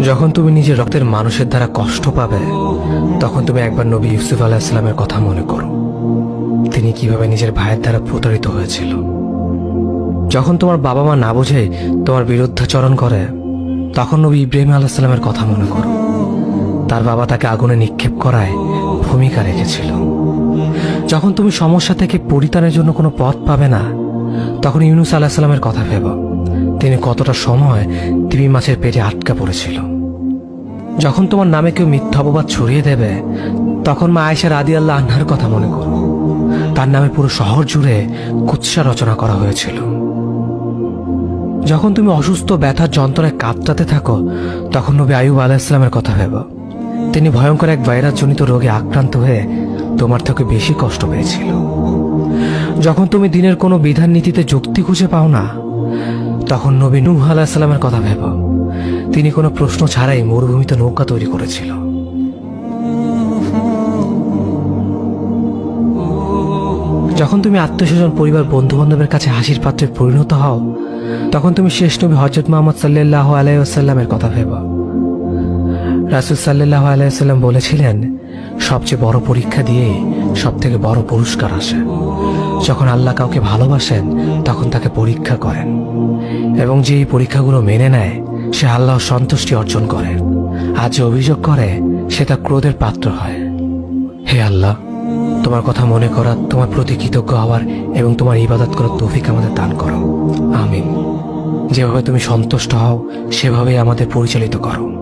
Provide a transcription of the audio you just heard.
যখন তুমি নিজের রক্তের মানুষের দ্বারা কষ্ট পাবে, তখন তুমি একবার নবী ইউসুফ আলাইহিস সালামের কথা মনে করো। তিনি কিভাবে নিজের ভাইয়ের দ্বারা প্রতারিত হয়েছিল। যখন তোমার বাবা মা না বুঝে তোমার বিরুদ্ধাচরণ করে, তখন নবী ইব্রাহিম আলাইহিস সালামের কথা মনে করো। তার বাবা তাকে আগুনে নিক্ষেপ করায় ভূমিকা রেখেছিল। যখন তুমি সমস্যা থেকে পরিত্রাণের জন্য কোনো পথ পাবে না, তখন ইউনুস আলাইহিস সালামের কথা ভেবো। তিনি কতটা সময় তিমি মাছের পেটে আটকা পড়েছিল। যখন তোমার নামে কেউ মিথ্যা অপবাদ ছড়িয়ে দেবে, তখন মা আয়েশা রাদিয়াল্লাহু আনহার কথা মনে করো। তার নামে পুরো শহর জুড়ে কুৎসা রচনা করা হয়েছিল। যখন তুমি অসুস্থ ব্যথার যন্ত্রণায় কাঁপতে থাকো, তখন নবী আইয়ুব আলাইহিস সালামের কথা ভেবো। তিনি ভয়ঙ্কর এক ভাইরাসজনিত রোগে আক্রান্ত হয়ে তোমার থেকে বেশি কষ্ট পেয়েছিল। যখন তুমি দিনের কোনো বিধান নীতিতে যুক্তি খুঁজে পাও না, তখন নবী নূহ আলাইহিস সালামের কথা ভেবো। তিনি কোনো প্রশ্ন ছাড়াই মরুভূমিতে নৌকা তৈরি করেছিল। যখন তুমি আত্মীয়স্বজন, পরিবার, বন্ধু বান্ধবের কাছে হাসির পাত্রে পরিণত হও, তখন তুমি শেষ নবী হযরত মুহাম্মদ সাল্লাল্লাহু আলাইহি ওয়াসাল্লামের কথা ভেবো। রাসূল সাল্লাল্লাহু আলাইহি ওয়াসাল্লাম বলেছিলেন, সবচেয়ে বড় পরীক্ষা দিয়ে সবথেকে বড় পুরস্কার আসে। যখন আল্লাহ কাউকে ভালোবাসেন, তখন তাকে পরীক্ষা করেন, এবং যে এই পরীক্ষাগুলো মেনে নেয়, সে আল্লাহর সন্তুষ্টি অর্জন করে। আর যে অভিযোগ করে, সে তার ক্রোধের পাত্র হয়। হে আল্লাহ, তোমার কথা মনে করা, তোমার প্রতি কৃতজ্ঞ হওয়ার এবং তোমার ইবাদত করার তৌফিক আমাদের দান করো। আমিন। যেভাবে তুমি সন্তুষ্ট হও, সেভাবেই আমাদের পরিচালিত করো।